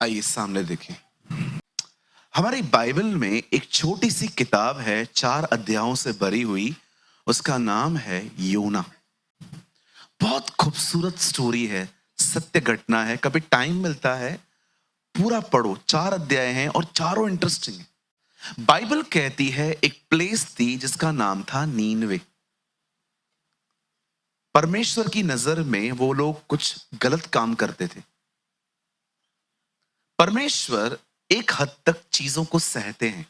आइए सामने देखें। हमारी बाइबल में एक छोटी सी किताब है, 4 अध्यायों से भरी हुई। उसका नाम है योना। बहुत खूबसूरत स्टोरी है, सत्य घटना है। कभी टाइम मिलता है पूरा पढ़ो। 4 अध्याय हैं और चारों इंटरेस्टिंग है। बाइबल कहती है एक प्लेस थी जिसका नाम था नीनवे। परमेश्वर की नजर में वो लोग कुछ गलत काम करते थे। परमेश्वर एक हद तक चीजों को सहते हैं,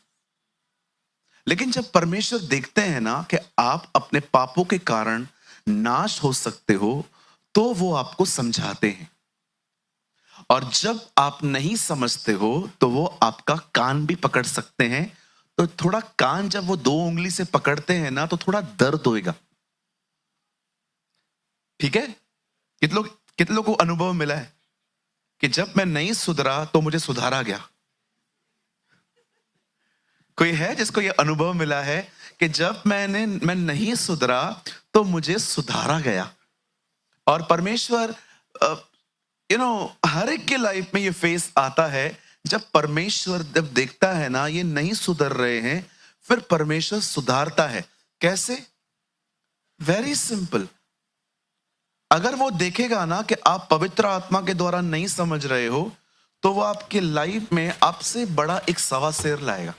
लेकिन जब परमेश्वर देखते हैं ना कि आप अपने पापों के कारण नाश हो सकते हो, तो वो आपको समझाते हैं। और जब आप नहीं समझते हो तो वो आपका कान भी पकड़ सकते हैं। तो थोड़ा कान जब वो 2 उंगली से पकड़ते हैं ना, तो थोड़ा दर्द होएगा। ठीक है? कितने लोगों को अनुभव मिला है कि जब मैं नहीं सुधरा तो मुझे सुधारा गया? कोई है जिसको ये अनुभव मिला है कि जब मैं नहीं सुधरा तो मुझे सुधारा गया? और परमेश्वर हर एक के लाइफ में ये फेस आता है। जब परमेश्वर जब देखता है ना ये नहीं सुधर रहे हैं, फिर परमेश्वर सुधारता है। कैसे? Very simple. अगर वो देखेगा ना कि आप पवित्र आत्मा के द्वारा नहीं समझ रहे हो, तो वो आपके लाइफ में आपसे बड़ा एक सवा शेर लाएगा।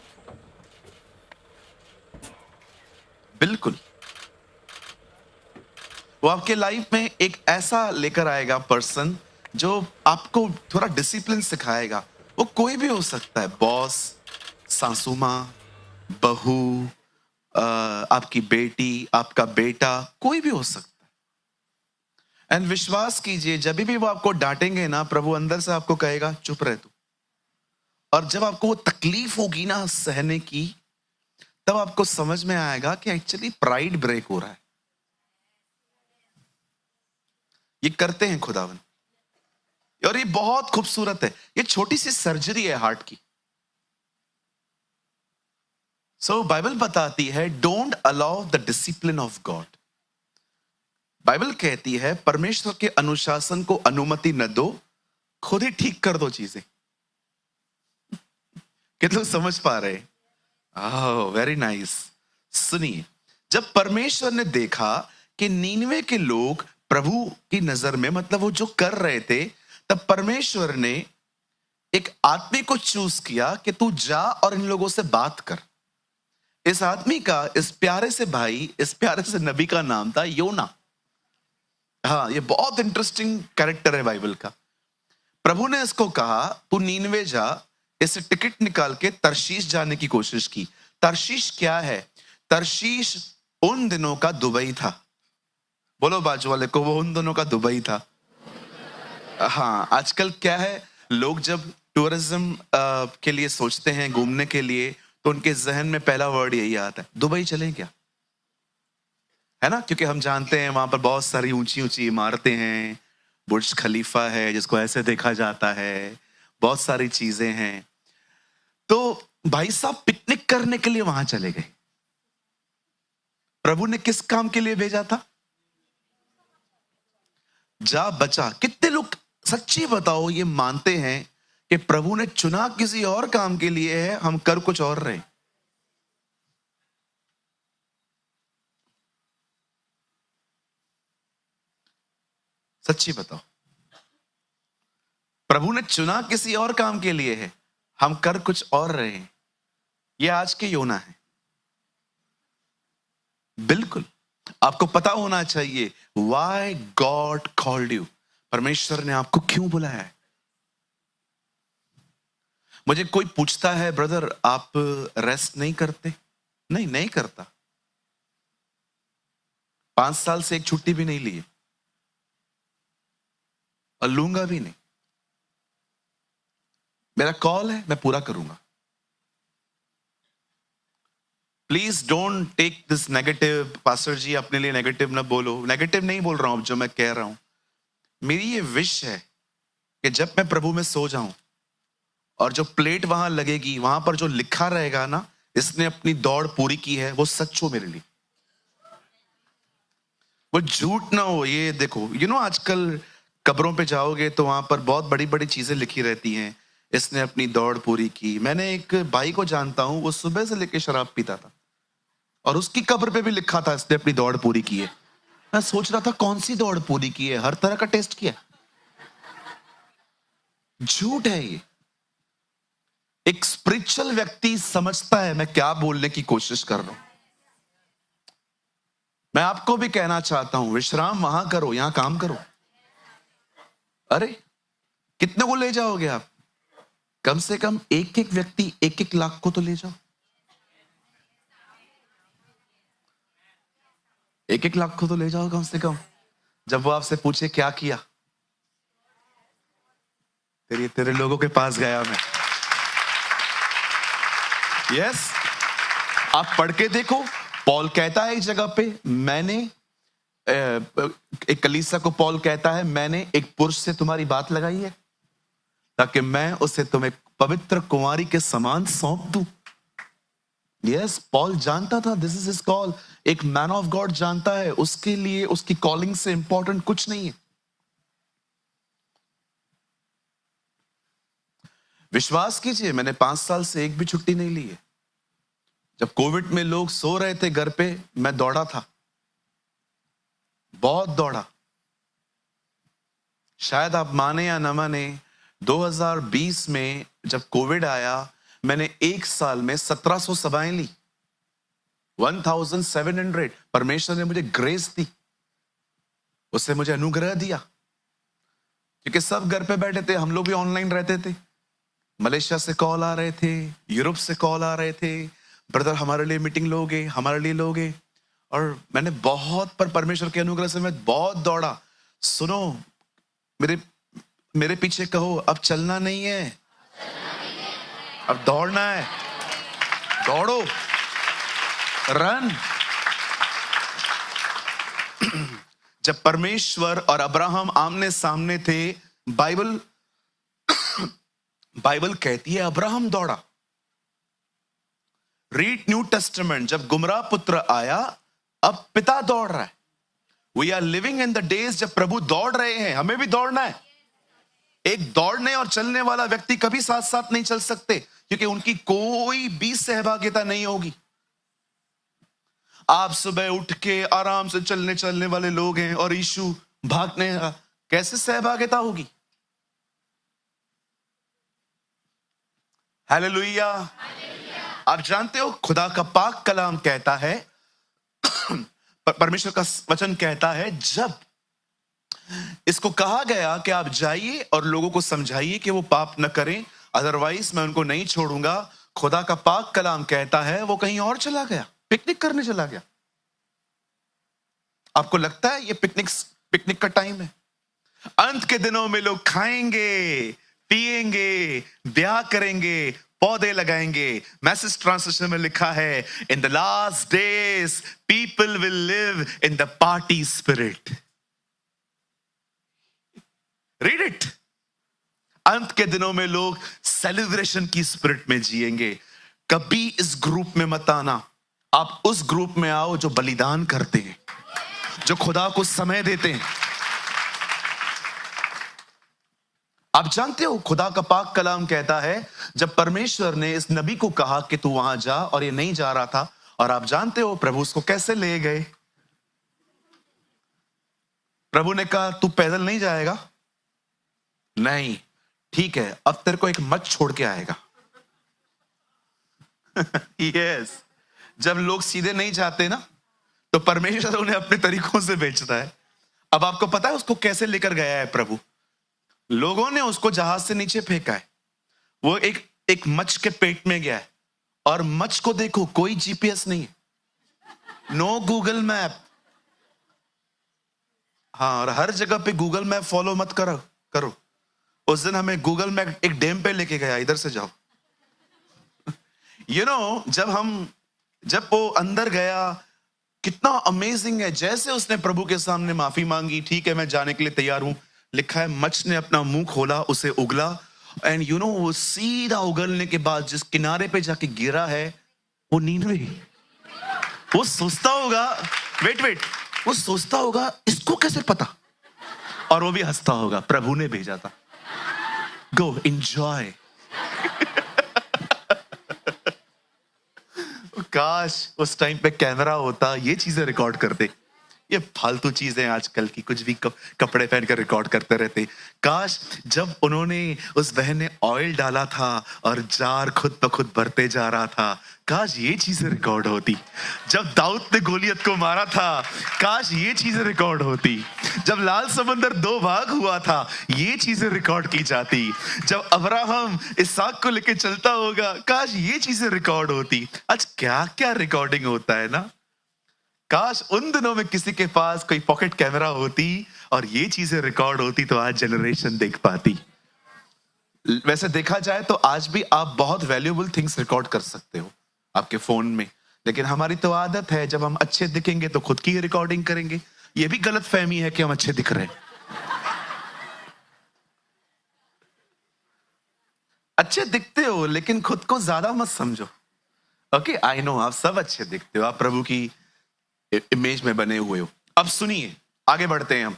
बिल्कुल, वो आपके लाइफ में एक ऐसा लेकर आएगा पर्सन जो आपको थोड़ा डिसिप्लिन सिखाएगा। वो कोई भी हो सकता है, बॉस, सासू माँ, बहू, आपकी बेटी, आपका बेटा, कोई भी हो सकता है। एंड विश्वास कीजिए, जब भी वो आपको डांटेंगे ना, प्रभु अंदर से आपको कहेगा चुप रह तू। और जब आपको वो तकलीफ होगी ना सहने की, तब आपको समझ में आएगा कि एक्चुअली प्राइड ब्रेक हो रहा है। ये करते हैं खुदावन, और ये बहुत खूबसूरत है। ये छोटी सी सर्जरी है हार्ट की। सो बाइबल बताती है don't allow the discipline of God. Bible कहती है परमेश्वर के अनुशासन को अनुमति न दो, खुद ही ठीक कर दो चीजें। कितने लोग समझ पा रहे हैं? Very nice. सुनिए, जब परमेश्वर ने देखा कि नीनवे के लोग प्रभु की नजर में, मतलब वो जो कर रहे थे, तब परमेश्वर ने एक आदमी को चूज किया कि तू जा और इन लोगों से बात कर। इस आदमी का, इस प्यारे से भाई, इस प्यारे से नबी का नाम था योना। हाँ, ये बहुत इंटरेस्टिंग कैरेक्टर है बाइबल का। प्रभु ने इसको कहा तू नीनवे जा, इसे टिकट निकाल के तरशीश जाने की कोशिश की। तरशीश क्या है? तरशीश उन दिनों का दुबई था। बोलो बाजू वाले को, वो उन दिनों का दुबई था। हाँ, आजकल क्या है, लोग जब टूरिज्म के लिए सोचते हैं, घूमने के लिए, तो उनके जहन में पहला वर्ड यही आता है, दुबई चलें क्या? है ना? क्योंकि हम जानते हैं वहां पर बहुत सारी ऊंची ऊंची इमारतें हैं, बुर्ज खलीफा है जिसको ऐसे देखा जाता है, बहुत सारी चीजें हैं। तो भाई साहब पिकनिक करने के लिए वहां चले गए। प्रभु ने किस काम के लिए भेजा था? जा बचा। कितने लोग सच्ची बताओ ये मानते हैं कि प्रभु ने चुना किसी और काम के लिए है, हम कर कुछ और रहे? सच्ची बताओ, प्रभु ने चुना किसी और काम के लिए है, हम कर कुछ और रहे हैं। ये आज के योना है। बिल्कुल, आपको पता होना चाहिए व्हाई गॉड कॉल्ड यू। परमेश्वर ने आपको क्यों बुलाया है। मुझे कोई पूछता है ब्रदर आप रेस्ट नहीं करते? नहीं, नहीं करता। 5 साल से एक छुट्टी भी नहीं ली है और लूंगा भी नहीं। मेरा कॉल है, मैं पूरा करूंगा। Please don't take this negative. Pastor ji अपने लिए नेगेटिव ना बोलो। नेगेटिव नहीं बोल रहा हूं, जो मैं कह रहा हूं, मेरी ये विश है कि जब मैं प्रभु में सो जाऊं और जो प्लेट वहां लगेगी, वहां पर जो लिखा रहेगा ना, इसने अपनी दौड़ पूरी की है, वो सच हो मेरे लिए, वो झूठ ना हो। ये देखो, आजकल कब्रों पे जाओगे तो वहां पर बहुत बड़ी बड़ी चीजें लिखी रहती हैं। इसने अपनी दौड़ पूरी की। मैंने एक भाई को जानता हूं, वो सुबह से लेकर शराब पीता था और उसकी कब्र पे भी लिखा था इसने अपनी दौड़ पूरी की है। मैं सोच रहा था कौन सी दौड़ पूरी की है, हर तरह का टेस्ट किया। झूठ है ये। एक स्पिरिचुअल व्यक्ति समझता है मैं क्या बोलने की कोशिश कर रहा हूं। मैं आपको भी कहना चाहता हूं, विश्राम वहां करो, यहां काम करो। अरे कितने को ले जाओगे आप? कम से कम एक एक व्यक्ति 1-1 लाख को तो ले जाओ। 1-1 लाख को तो ले जाओ कम से कम। जब वो आपसे पूछे क्या किया, तेरे लोगों के पास गया मैं। यस, आप पढ़ के देखो। पॉल कहता है एक जगह पे, मैंने एक कलीसिया को पॉल कहता है, मैंने एक पुरुष से तुम्हारी बात लगाई है ताकि मैं उसे तुम्हें पवित्र कुंवारी के समान सौंप दूं। यस, पॉल जानता था दिस इज हिज कॉल। एक मैन ऑफ गॉड जानता है उसके लिए उसकी कॉलिंग से इंपॉर्टेंट कुछ नहीं है। विश्वास कीजिए, मैंने 5 साल से एक भी छुट्टी नहीं ली है। जब कोविड में लोग सो रहे थे घर पे, मैं दौड़ा था, बहुत दौड़ा। शायद आप माने या न माने, 2020 में जब कोविड आया, मैंने एक साल में 1700 सभाएं ली, 1700। परमेश्वर ने मुझे ग्रेस दी, उससे मुझे अनुग्रह दिया, क्योंकि सब घर पे बैठे थे, हम लोग भी ऑनलाइन रहते थे। मलेशिया से कॉल आ रहे थे, यूरोप से कॉल आ रहे थे, ब्रदर हमारे लिए मीटिंग लोगे, हमारे लिए लोगे। और मैंने बहुत, पर परमेश्वर के अनुग्रह से मैं बहुत दौड़ा। सुनो, मेरे पीछे कहो, अब चलना नहीं है, अब दौड़ना है। दौड़ो, रन। जब परमेश्वर और अब्राहम आमने सामने थे, बाइबल कहती है अब्राहम दौड़ा। रीड न्यू टेस्टामेंट, जब गुमराह पुत्र आया, अब पिता दौड़ रहा है। We are living in the days जब प्रभु दौड़ रहे हैं, हमें भी दौड़ना है। एक दौड़ने और चलने वाला व्यक्ति कभी साथ साथ नहीं चल सकते, क्योंकि उनकी कोई भी सहभागिता नहीं होगी। आप सुबह उठ के आराम से चलने वाले लोग हैं और यीशु भागने, कैसे सहभागिता होगी? हालेलुया। आप जानते हो, खुदा का पाक कलाम कहता है, परमेश्वर का वचन कहता है, जब इसको कहा गया कि आप जाइए और लोगों को समझाइए कि वो पाप न करें, अदरवाइज मैं उनको नहीं छोड़ूंगा, खुदा का पाक कलाम कहता है वो कहीं और चला गया, पिकनिक करने चला गया। आपको लगता है ये पिकनिक का टाइम है? अंत के दिनों में लोग खाएंगे, पिएंगे, ब्याह करेंगे, पौधे लगाएंगे। मैसेज ट्रांसलेशन में लिखा है, in the last days people will live in the party spirit. Read it. अंत के दिनों में लोग सेलिब्रेशन की स्पिरिट में जिएंगे। कभी इस ग्रुप में मत आना। आप उस ग्रुप में आओ जो बलिदान करते हैं, जो खुदा को समय देते हैं। आप जानते हो, खुदा का पाक कलाम कहता है, जब परमेश्वर ने इस नबी को कहा कि तू वहां जा, और ये नहीं जा रहा था, और आप जानते हो प्रभु उसको कैसे ले गए। प्रभु ने कहा तू पैदल नहीं जाएगा, नहीं, ठीक है, अब तेरे को एक मत छोड़ के आएगा। यस, जब लोग सीधे नहीं जाते ना, तो परमेश्वर उन्हें अपने तरीकों से बेचता है। अब आपको पता है उसको कैसे लेकर गया है प्रभु? लोगों ने उसको जहाज से नीचे फेंका है, वो एक मच्छ के पेट में गया है, और मच्छ को देखो, कोई जीपीएस नहीं है, नो गूगल मैप। हाँ, और हर जगह पे गूगल मैप फॉलो मत करो। उस दिन हमें गूगल मैप एक डैम पे लेके गया, इधर से जाओ। जब वो अंदर गया, कितना अमेजिंग है। जैसे उसने प्रभु के सामने माफी मांगी, ठीक है मैं जाने के लिए तैयार हूं, लिखा है मच्छ ने अपना मुंह खोला, उसे उगला, एंड वो सीधा उगलने के बाद जिस किनारे पे जाके गिरा है, वो नीनवे। वो सोचता होगा, वेट, वो सोचता होगा इसको कैसे पता, और वो भी हंसता होगा, प्रभु ने भेजा था। गो एंजॉय, काश उस टाइम पे कैमरा होता, ये चीजें रिकॉर्ड करते। ये फालतू चीजें आजकल की, कुछ भी कपड़े पहनकर रिकॉर्ड करते रहते। काश जब उन्होंने, उस बहन ने ऑयल डाला था और जार खुद ब खुद भरते जा रहा था, काश ये चीजें रिकॉर्ड होती। जब दाऊद ने गोलियत को मारा था, काश ये चीजें रिकॉर्ड होती। जब लाल समंदर दो भाग हुआ था, ये चीजें रिकॉर्ड की जाती। जब अब्राहम इसहाक को लेके चलता होगा, काश ये चीजें रिकॉर्ड होती। आज क्या क्या रिकॉर्डिंग होता है ना। काश उन दिनों में किसी के पास कोई पॉकेट कैमरा होती और ये चीजें रिकॉर्ड होती, तो आज जनरेशन देख पाती। वैसे देखा जाए तो आज भी आप बहुत वैल्यूएबल थिंग्स रिकॉर्ड कर सकते हो आपके फोन में, लेकिन हमारी तो आदत है जब हम अच्छे दिखेंगे तो खुद की ही रिकॉर्डिंग करेंगे। ये भी गलत फहमी है कि हम अच्छे दिख रहे हैं। अच्छे दिखते हो लेकिन खुद को ज्यादा मत समझो। ओके, आई नो आप सब अच्छे दिखते हो, आप प्रभु की इमेज में बने हुए हो। अब सुनिए, आगे बढ़ते हैं हम।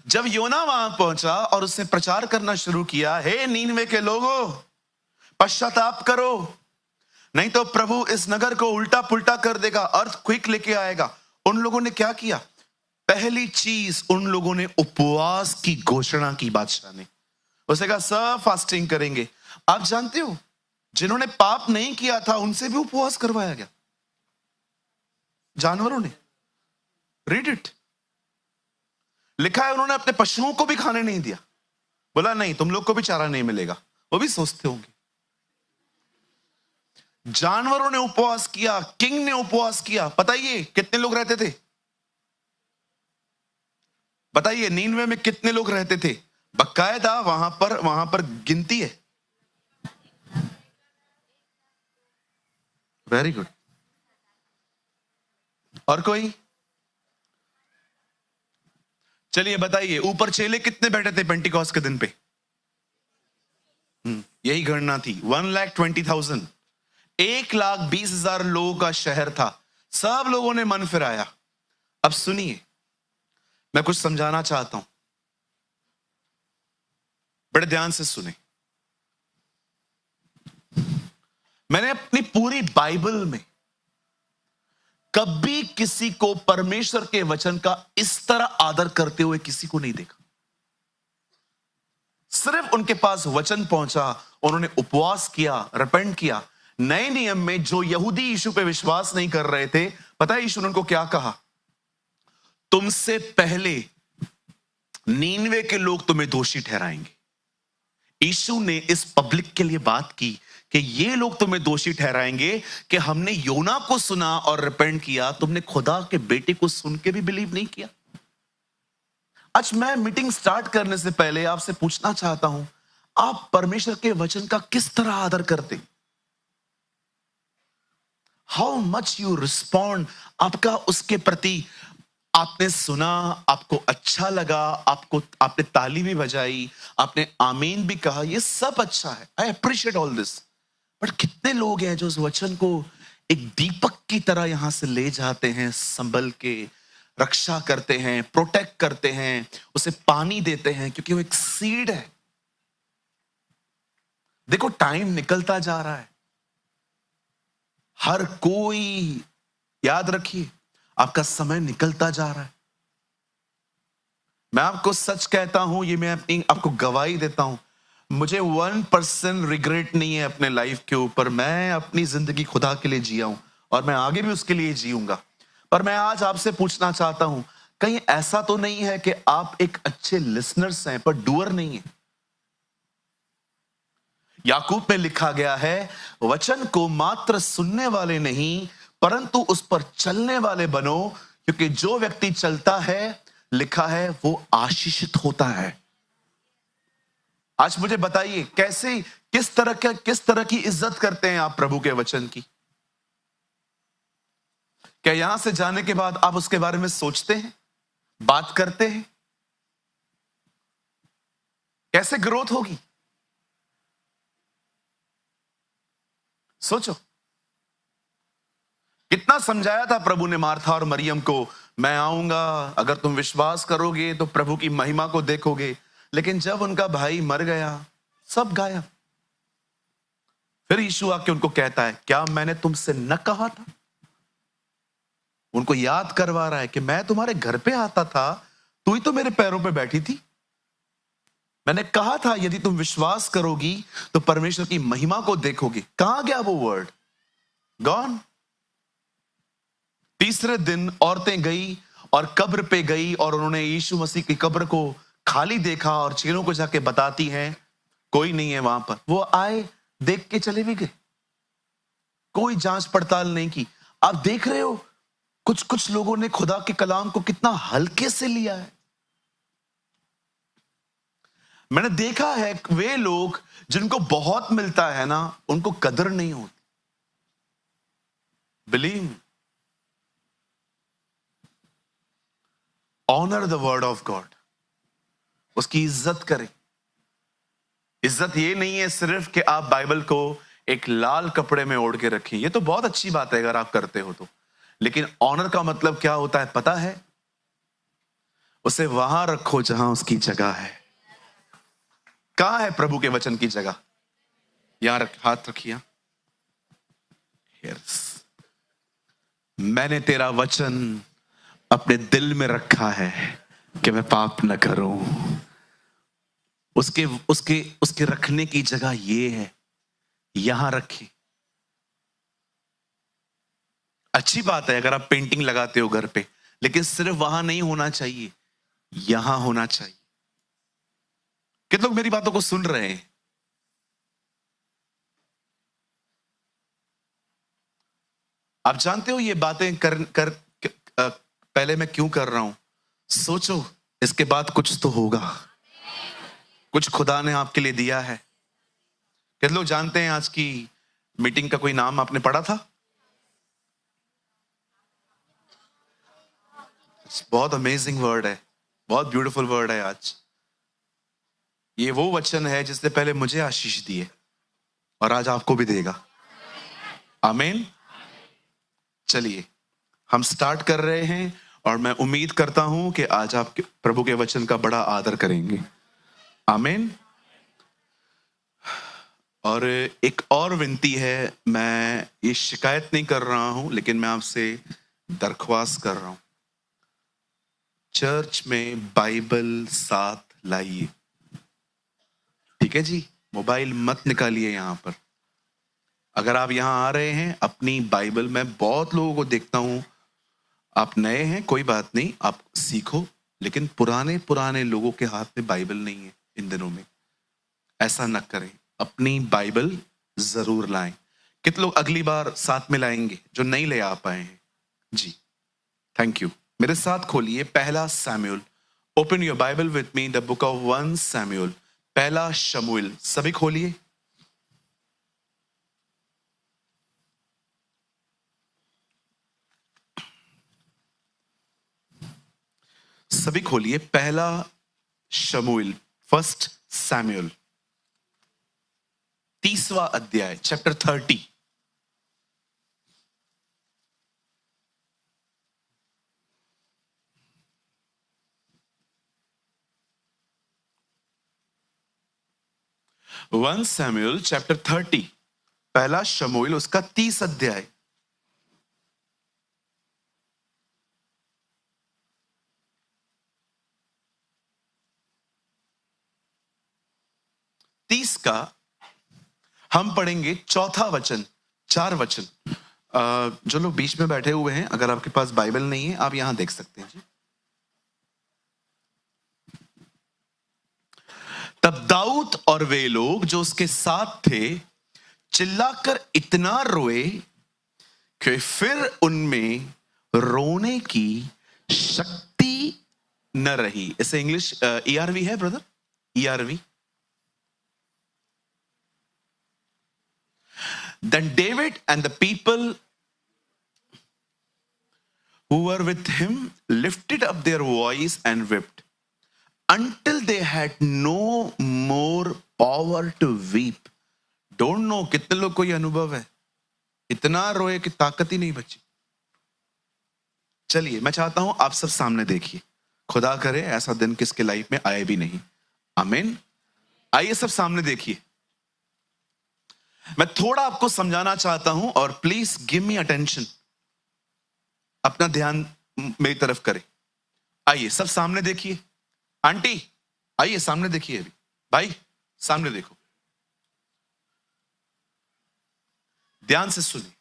जब योना वहां पहुंचा और उसने प्रचार करना शुरू किया, हे नीनवे के लोगों, पश्चाताप करो, नहीं तो प्रभु इस नगर को उल्टा पुल्टा कर देगा, अर्थक्वेक लेके आएगा। उन लोगों ने क्या किया? पहली चीज, उन लोगों ने उपवास की घोषणा की। बादशाह ने उसने कहा सब फास्टिंग करेंगे। आप जानते हो जिन्होंने पाप नहीं किया था उनसे भी उपवास करवाया गया, जानवरों ने। रीड इट, लिखा है उन्होंने अपने पशुओं को भी खाने नहीं दिया। बोला नहीं, तुम लोग को भी चारा नहीं मिलेगा। वो भी सोचते होंगे। जानवरों ने उपवास किया, किंग ने उपवास किया। बताइए कितने लोग रहते थे? बताइए नीनवे में कितने लोग रहते थे? बकायदा वहां पर गिनती है। Very good. और कोई? चलिए बताइए, ऊपर चेले कितने बैठे थे पेंटिकॉस्ट के दिन पे? यही गणना थी, 1,20,000। 1,20,000 लोगों का शहर था। सब लोगों ने मन फिराया। अब सुनिए, मैं कुछ समझाना चाहता हूं, बड़े ध्यान से सुने। मैंने अपनी पूरी बाइबल में कभी किसी को परमेश्वर के वचन का इस तरह आदर करते हुए किसी को नहीं देखा। सिर्फ उनके पास वचन पहुंचा, उन्होंने उपवास किया, रिपेंट किया। नए नियम में जो यहूदी यीशु पे विश्वास नहीं कर रहे थे, पता है यीशु ने उनको क्या कहा? तुमसे पहले नीनवे के लोग तुम्हें दोषी ठहराएंगे। यीशु ने इस पब्लिक के लिए बात की कि ये लोग तुम्हें दोषी ठहराएंगे कि हमने योना को सुना और रिपेंट किया, तुमने खुदा के बेटे को सुन के भी बिलीव नहीं किया। आज मैं मीटिंग स्टार्ट करने से पहले आपसे पूछना चाहता हूं, आप परमेश्वर के वचन का किस तरह आदर करते? How much you respond? आपका उसके प्रति, आपने सुना, आपको अच्छा लगा, आपने ताली भी बजाई, आपने आमीन भी कहा, ये सब अच्छा है। I appreciate all this. But कितने लोग हैं जो उस वचन को एक दीपक की तरह यहां से ले जाते हैं, संभल के रक्षा करते हैं, प्रोटेक्ट करते हैं, उसे पानी देते हैं, क्योंकि वो एक सीड है। देखो टाइम निकलता जा रहा है। हर कोई, याद रखिए, आपका समय निकलता जा रहा है। मैं आपको सच कहता हूं, ये मैं अपनी आपको गवाही देता हूं, मुझे 1% रिग्रेट नहीं है अपने लाइफ के ऊपर। मैं अपनी जिंदगी खुदा के लिए जिया हूं और मैं आगे भी उसके लिए जीऊंगा। पर मैं आज आपसे पूछना चाहता हूं, कहीं ऐसा तो नहीं है कि आप एक अच्छे लिसनर्स हैं पर डूअर नहीं है? याकूब में लिखा गया है, वचन को मात्र सुनने वाले नहीं परंतु उस पर चलने वाले बनो, क्योंकि जो व्यक्ति चलता है, लिखा है, वो आशीषित होता है। आज मुझे बताइए, कैसे, किस तरह की इज्जत करते हैं आप प्रभु के वचन की? क्या यहां से जाने के बाद आप उसके बारे में सोचते हैं, बात करते हैं? कैसे ग्रोथ होगी? सोचो। कितना समझाया था प्रभु ने मार्था और मरियम को, मैं आऊंगा, अगर तुम विश्वास करोगे तो प्रभु की महिमा को देखोगे। लेकिन जब उनका भाई मर गया, सब गायब। फिर यीशु आके उनको कहता है, क्या मैंने तुमसे न कहा था? उनको याद करवा रहा है कि मैं तुम्हारे घर पे आता था, तू ही तो मेरे पैरों पे बैठी थी। मैंने कहा था यदि तुम विश्वास करोगी तो परमेश्वर की महिमा को देखोगे। कहां गया वो वर्ड? गॉन। तीसरे दिन औरतें गई और कब्र पे गई और उन्होंने यीशु मसीह की कब्र को खाली देखा और चेलों को जाके बताती हैं कोई नहीं है वहां पर। वो आए, देख के चले भी गए, कोई जांच पड़ताल नहीं की। आप देख रहे हो कुछ कुछ लोगों ने खुदा के कलाम को कितना हल्के से लिया है। मैंने देखा है वे लोग जिनको बहुत मिलता है ना, उनको कदर नहीं होती। Believe, honour the word of God, उसकी इज्जत करें। इज्जत ये नहीं है सिर्फ कि आप बाइबल को एक लाल कपड़े में ओढ़ के रखें, ये तो बहुत अच्छी बात है अगर आप करते हो तो, लेकिन ऑनर का मतलब क्या होता है पता है? उसे वहां रखो जहां उसकी जगह है। कहां है प्रभु के वचन की जगह? यहां रख, हाथ रखिए। मैंने तेरा वचन अपने दिल में रखा है कि मैं पाप न करूं। उसके उसके उसके रखने की जगह ये है, यहां रखी। अच्छी बात है अगर आप पेंटिंग लगाते हो घर पे, लेकिन सिर्फ वहां नहीं होना चाहिए, यहां होना चाहिए। कितने लोग मेरी बातों को सुन रहे हैं? आप जानते हो ये बातें पहले मैं क्यों कर रहा हूं? सोचो, इसके बाद कुछ तो होगा, कुछ खुदा ने आपके लिए दिया है। कितने लोग जानते हैं आज की मीटिंग का कोई नाम आपने पढ़ा था? बहुत अमेजिंग वर्ड है, बहुत ब्यूटीफुल वर्ड है। आज ये वो वचन है जिसने पहले मुझे आशीष दिए और आज आपको भी देगा। आमीन। चलिए हम स्टार्ट कर रहे हैं और मैं उम्मीद करता हूं कि आज आप प्रभु के वचन का बड़ा आदर करेंगे। आमीन। और एक और विनती है, मैं ये शिकायत नहीं कर रहा हूं लेकिन मैं आपसे दरख्वास्त कर रहा हूं, चर्च में बाइबल साथ लाइए। ठीक है जी, मोबाइल मत निकालिए यहां पर। अगर आप यहां आ रहे हैं अपनी बाइबल, मैं बहुत लोगों को देखता हूं, आप नए हैं कोई बात नहीं, आप सीखो, लेकिन पुराने पुराने लोगों के हाथ में बाइबल नहीं है इन दिनों में। ऐसा न करें, अपनी बाइबल जरूर लाएं। कितने लोग अगली बार साथ में लाएंगे जो नहीं ले आ पाए हैं? जी थैंक यू। मेरे साथ खोलिए पहला Samuel. Open your Bible with me, the book of 1 Samuel, पहला शमूएल। सभी खोलिए। सभी खोलिए पहला शमूएल, 1 सैमुएल, 30वां अध्याय, चैप्टर 30। वन सैमुएल चैप्टर 30, पहला शमूएल उसका 30 अध्याय। तीस का हम पढ़ेंगे चौथा वचन, 4 वचन। जो लोग बीच में बैठे हुए हैं, अगर आपके पास बाइबल नहीं है आप यहां देख सकते हैं जी। तब दाऊद और वे लोग जो उसके साथ थे चिल्लाकर इतना रोए कि फिर उनमें रोने की शक्ति न रही। इसे इंग्लिश ERV है brother, ERV। Then David and the people who were with him lifted up their voice and wept until they had no more power to weep. Don't know कितने लोग को ये अनुभव है, इतना रोए कि ताकत ही नहीं बची। चलिए मैं चाहता हूं आप सब सामने देखिए, खुदा करे ऐसा दिन किसके लाइफ में आए भी नहीं। आमीन। आइए सब सामने देखिए। मैं थोड़ा आपको समझाना चाहता हूं और प्लीज गिव मी अटेंशन, अपना ध्यान मेरी तरफ करें। आइए सब सामने देखिए। आंटी आइए सामने देखिए, अभी भाई सामने देखो, ध्यान से सुनिए।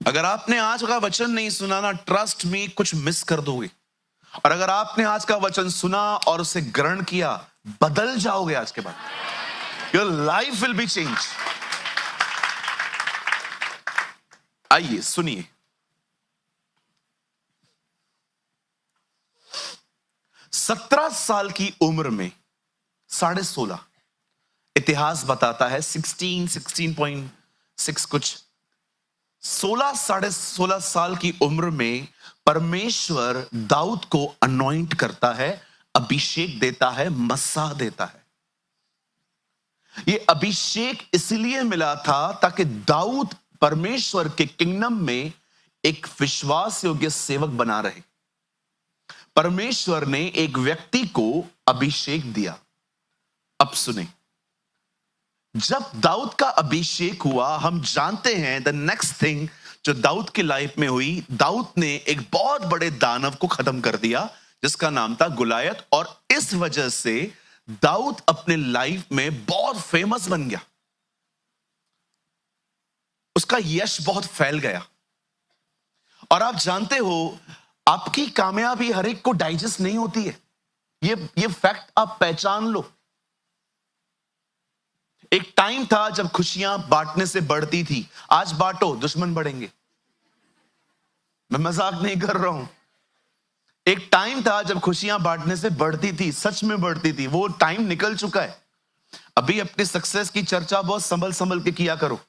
अगर आपने आज का वचन नहीं सुना ना, ट्रस्ट मी, कुछ मिस कर दोगे। और अगर आपने आज का वचन सुना और उसे ग्रहण किया, बदल जाओगे आज के बाद। Your life will be change. आइए सुनिए। 17 साल की उम्र में 16.5, इतिहास बताता है 16.6 कुछ, 16 साल की उम्र में परमेश्वर दाऊद को अनॉइंट करता है, अभिषेक देता है, मस्सा देता है। यह अभिषेक इसलिए मिला था ताकि दाऊद परमेश्वर के किंगडम में एक विश्वास योग्य सेवक बना रहे। परमेश्वर ने एक व्यक्ति को अभिषेक दिया। अब सुने, जब दाऊद का अभिषेक हुआ, हम जानते हैं द नेक्स्ट थिंग जो दाऊद की लाइफ में हुई, दाऊद ने एक बहुत बड़े दानव को खत्म कर दिया जिसका नाम था गुलायत। और इस वजह से दाऊद अपने लाइफ में बहुत फेमस बन गया, उसका यश बहुत फैल गया। और आप जानते हो, आपकी कामयाबी हर एक को डाइजेस्ट नहीं होती है, ये फैक्ट आप पहचान लो। एक टाइम था जब खुशियां बांटने से बढ़ती थी, आज बांटो दुश्मन बढ़ेंगे। मैं मजाक नहीं कर रहा हूं। एक टाइम था जब खुशियां बांटने से बढ़ती थी, सच में बढ़ती थी, वो टाइम निकल चुका है। अभी अपनी सक्सेस की चर्चा बहुत संभल संभल के किया करो।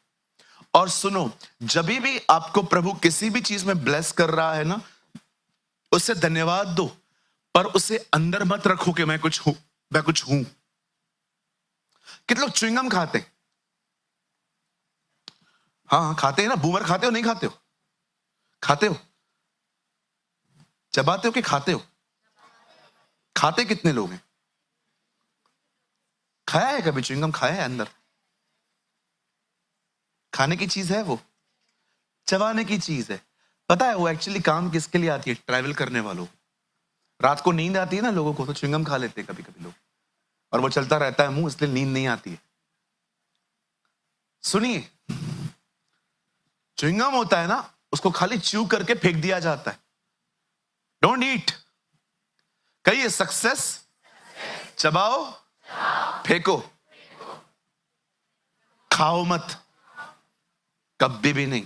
और सुनो, जब भी आपको प्रभु किसी भी चीज में ब्लेस कर रहा है ना, उसे धन्यवाद दो, पर उसे अंदर मत रखो कि मैं कुछ हूं। कितने लोग च्युइंगम खाते? हाँ खाते हैं ना। बूमर खाते हो नहीं खाते हो? खाते हो? चबाते हो कि खाते हो? खाते कितने लोग हैं? खाया है कभी च्युइंगम? खाया है अंदर? खाने की चीज है वो, चबाने की चीज है। पता है वो एक्चुअली काम किसके लिए आती है? ट्रैवल करने वालों। रात को नींद आती है ना लोगों को, तो च्युइंगम खा लेते हैं कभी कभी लोग, और वो चलता रहता है मुंह, इसलिए नींद नहीं आती है। सुनिए, च्युइंगम होता है ना, उसको खाली च्यू करके फेंक दिया जाता है। Don't eat. कहिए सक्सेस, चबाओ, फेंको, खाओ मत, कभी भी नहीं।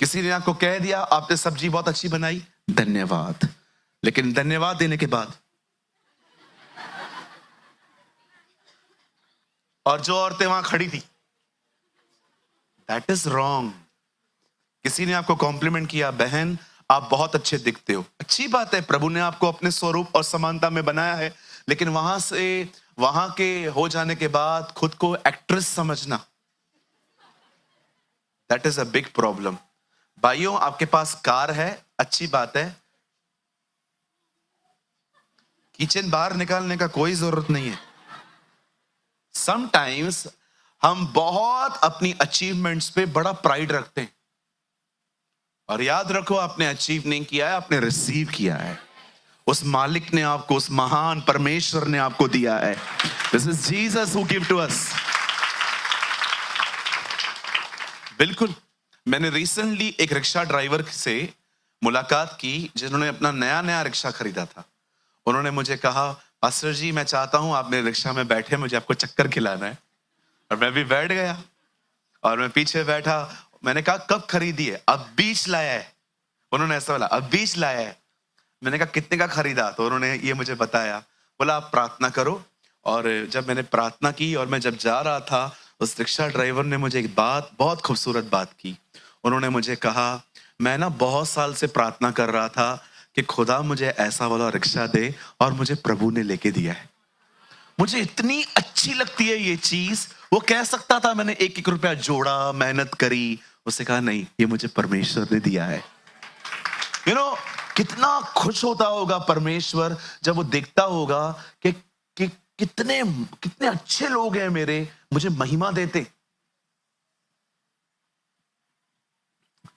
किसी ने आपको कह दिया आपने सब्जी बहुत अच्छी बनाई, धन्यवाद, लेकिन धन्यवाद देने के बाद, और जो औरतें वहां खड़ी थी, दैट इज रॉन्ग। किसी ने आपको कॉम्प्लीमेंट किया, बहन आप बहुत अच्छे दिखते हो, अच्छी बात है, प्रभु ने आपको अपने स्वरूप और समानता में बनाया है, लेकिन वहां के हो जाने के बाद खुद को एक्ट्रेस समझना, that is a big problem. भाइयों, आपके पास कार है, अच्छी बात है, किचन बाहर निकालने का कोई जरूरत नहीं है। समटाइम्स हम बहुत अपनी अचीवमेंट्स पे बड़ा प्राइड रखते हैं, और याद रखो आपने अचीव नहीं किया है, आपने रिसीव किया है। उस मालिक ने आपको, उस महान परमेश्वर ने आपको दिया है। This is Jesus who give to us. बिल्कुल, मैंने रिसेंटली एक रिक्शा ड्राइवर से मुलाकात की जिन्होंने अपना नया रिक्शा खरीदा था। उन्होंने मुझे कहा, पास्टर जी मैं चाहता हूं आप मेरे रिक्शा में बैठे, मुझे आपको चक्कर खिलाना है। और मैं भी बैठ गया और मैं पीछे बैठा। मैंने कहा कब खरीदी है? अब बीच लाया है। उन्होंने ऐसा बोला, अब बीच लाया है। मैंने कहा कितने का खरीदा? तो उन्होंने ये मुझे बताया, बोला आप प्रार्थना करो। और जब मैंने प्रार्थना की और मैं जब जा रहा था, उस रिक्शा ड्राइवर ने मुझे एक बात, बहुत खूबसूरत बात की। उन्होंने मुझे कहा, मैं ना बहुत साल से प्रार्थना कर रहा था कि खुदा मुझे ऐसा वाला रिक्शा दे, और मुझे प्रभु ने लेके दिया है। मुझे इतनी अच्छी लगती है ये चीज। वो कह सकता था मैंने 1-1 रुपया जोड़ा, मेहनत करी, उसने कहा नहीं, ये मुझे परमेश्वर ने दिया है। यू नो कितना खुश होता होगा परमेश्वर जब वो देखता होगा कि कितने कितने अच्छे लोग हैं मेरे, मुझे महिमा देते।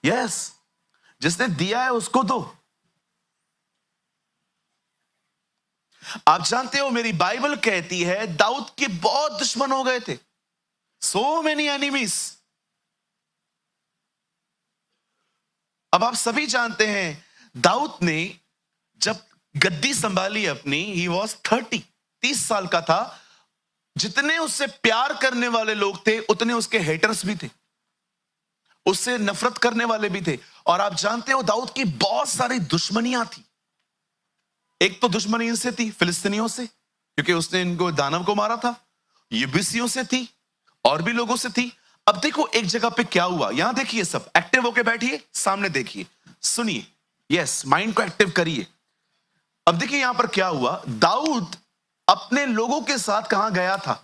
यस, जिसने दिया है उसको दो। आप जानते हो मेरी बाइबल कहती है दाऊद के बहुत दुश्मन हो गए थे, सो मेनी एनिमीज। अब आप सभी जानते हैं दाऊद ने जब गद्दी संभाली अपनी, ही वॉज 30 साल का था। जितने उससे प्यार करने वाले लोग थे उतने उसके हेटर्स भी थे, उससे नफरत करने वाले भी थे। और आप जानते हो दाऊद की बहुत सारी दुश्मनियां थी। एक तो दुश्मनी इनसे थी, फिलिस्तीनियों से, क्योंकि उसने इनको दानव को मारा था। यबूसियों से थी, और भी लोगों से थी। अब देखो एक जगह पे क्या हुआ, यहां देखिए, सब एक्टिव होके बैठिए, सामने देखिए, सुनिए, यस, माइंड को एक्टिव करिए। अब देखिए यहां पर क्या हुआ। दाऊद अपने लोगों के साथ कहां गया था,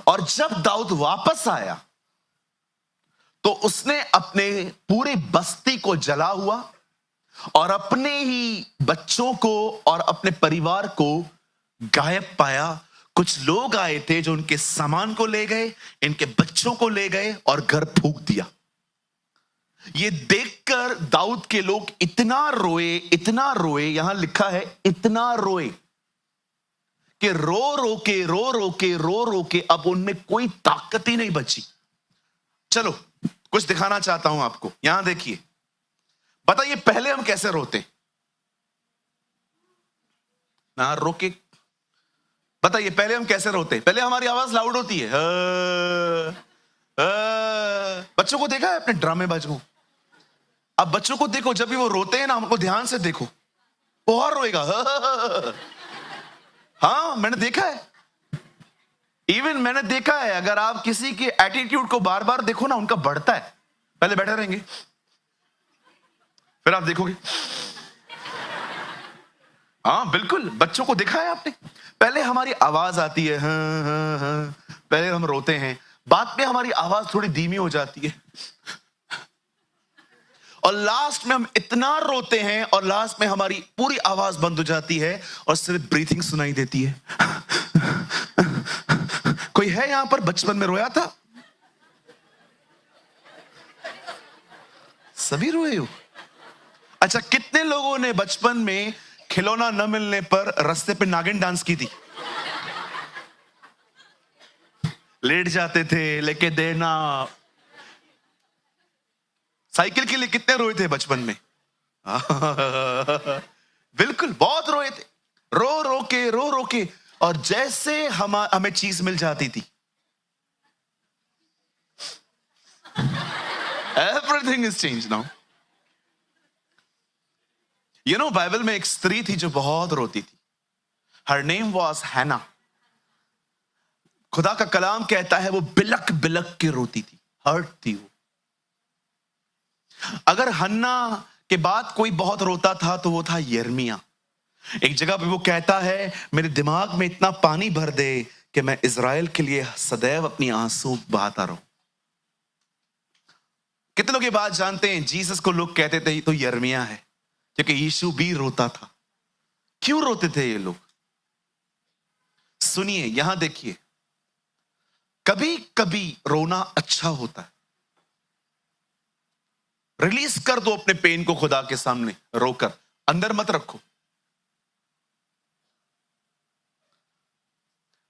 और जब दाऊद वापस आया तो उसने अपने पूरे बस्ती को जला हुआ और अपने ही बच्चों को और अपने परिवार को गायब पाया। कुछ लोग आए थे जो उनके सामान को ले गए, इनके बच्चों को ले गए और घर फूंक दिया। ये देखकर दाऊद के लोग इतना रोए, यहां लिखा है इतना रोए कि रो रो के अब उनमें कोई ताकत ही नहीं बची। चलो कुछ दिखाना चाहता हूं आपको, यहां देखिए। बताइए पहले हम कैसे रोते ना, रोके, बताइए पहले हम कैसे रोते। पहले हमारी आवाज लाउड होती है, बच्चों को देखा है अपने ड्रामेबाज को। अब बच्चों को देखो, जब भी वो रोते हैं ना, हमको ध्यान से देखो, वो और रोएगा। हाँ मैंने देखा है, इवन मैंने देखा है, अगर आप किसी के एटीट्यूड को बार बार देखो ना, उनका बढ़ता है। पहले बैठे रहेंगे, फिर आप देखोगे। हाँ बिल्कुल, बच्चों को देखा है आपने, पहले हमारी आवाज आती है, हाँ, हाँ, हाँ, पहले हम रोते हैं, बाद में हमारी आवाज थोड़ी धीमी हो जाती है, और लास्ट में हम इतना रोते हैं और लास्ट में हमारी पूरी आवाज बंद हो जाती है और सिर्फ ब्रीथिंग सुनाई देती है। कोई है यहां पर बचपन में रोया था? सभी रोए हो? अच्छा, कितने लोगों ने बचपन में खिलौना न मिलने पर रास्ते पे नागिन डांस की थी? लेट जाते थे, लेके देना। साइकिल के लिए कितने रोए थे बचपन में? बिल्कुल, बहुत रोए थे, रो रो के, और जैसे हमें चीज मिल जाती थी, everything is change now. You know, Bible में एक स्त्री थी जो बहुत रोती थी। हर नेम वॉज हैना। खुदा का कलाम कहता है वो बिलक बिलक के रोती थी, हर्ट थी वो। अगर हन्ना के बाद कोई बहुत रोता था तो वो था यिर्मयाह। एक जगह पे वो कहता है, मेरे दिमाग में इतना पानी भर दे कि मैं इज़राइल के लिए सदैव अपनी आंसू बहाता रहूं। कितने लोग ये बात जानते हैं, जीसस को लोग कहते थे तो यिर्मयाह है, क्योंकि यीशु भी रोता था। क्यों रोते थे ये लोग? सुनिए, यहां देखिए, कभी कभी रोना अच्छा होता है। रिलीज कर दो अपने पेन को खुदा के सामने, रोकर, अंदर मत रखो।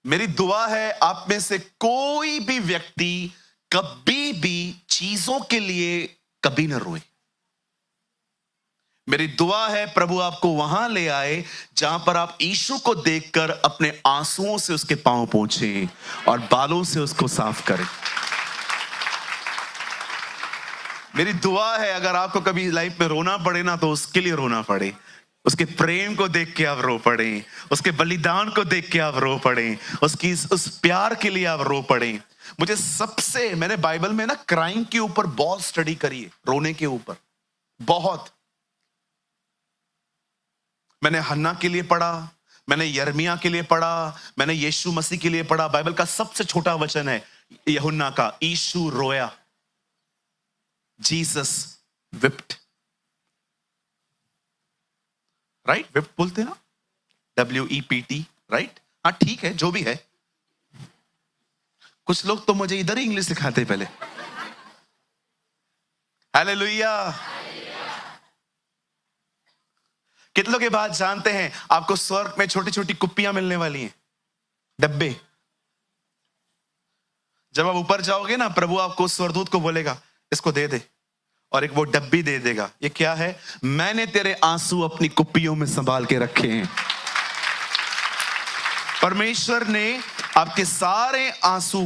मेरी दुआ है आप में से कोई भी व्यक्ति कभी भी चीजों के लिए कभी न रोए। मेरी दुआ है प्रभु आपको वहां ले आए जहां पर आप यीशु को देखकर अपने आंसुओं से उसके पांव पोंछे और बालों से उसको साफ करें। मेरी दुआ है अगर आपको कभी लाइफ में रोना पड़े ना, तो उसके लिए रोना पड़े, उसके प्रेम को देख के आप रो पड़े, उसके बलिदान को देख के आप रो पड़े, उसकी उस प्यार के लिए आप रो पड़े। मैंने बाइबल में ना क्राइम के ऊपर बहुत स्टडी करी है, रोने के ऊपर बहुत। मैंने हन्ना के लिए पढ़ा, मैंने यिर्मयाह के लिए पढ़ा, मैंने यीशु मसीह के लिए पढ़ा। बाइबल का सबसे छोटा वचन है यूहन्ना का, यीशु रोया, जीसस विप्ट, राइट? विप्ट बोलते हैं ना, WEPT, राइट? हाँ ठीक है, जो भी है। कुछ लोग तो मुझे इधर ही इंग्लिश सिखाते हैं पहले। हालेलुया। कितनों के बाद जानते हैं आपको स्वर्ग में छोटी छोटी कुप्पियां मिलने वाली हैं, डब्बे। जब आप ऊपर जाओगे ना, प्रभु आपको स्वरदूत को बोलेगा इसको दे दे, और एक वो डब्बी दे देगा। ये क्या है? मैंने तेरे आंसू अपनी कुप्पियों में संभाल के रखे हैं। परमेश्वर ने आपके सारे आंसू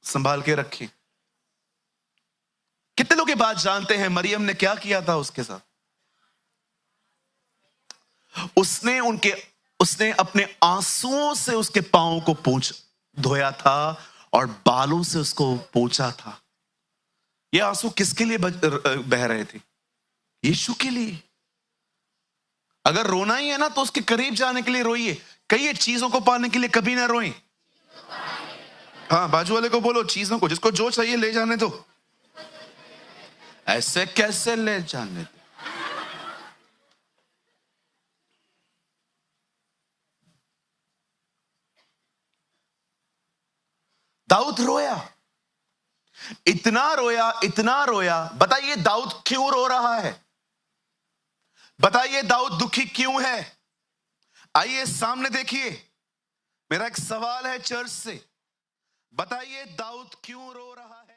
संभाल के रखे। कितने लोग ये बात जानते हैं मरियम ने क्या किया था उसके साथ? उसने अपने आंसुओं से उसके पांवों को धोया था और बालों से उसको पोंछा था। ये आंसू किसके लिए बह रहे थे? यीशु के लिए। अगर रोना ही है ना तो उसके करीब जाने के लिए रोइए। कई चीजों को पाने के लिए कभी ना रोएं। हाँ, बाजू वाले को बोलो चीजों को, जिसको जो चाहिए ले जाने दो। ऐसे कैसे ले जाने दो? दाऊद रोया, इतना रोया, इतना रोया। बताइए दाऊद क्यों रो रहा है? बताइए दाऊद दुखी क्यों है? आइए सामने देखिए। मेरा एक सवाल है चर्च से, बताइए दाऊद क्यों रो रहा है?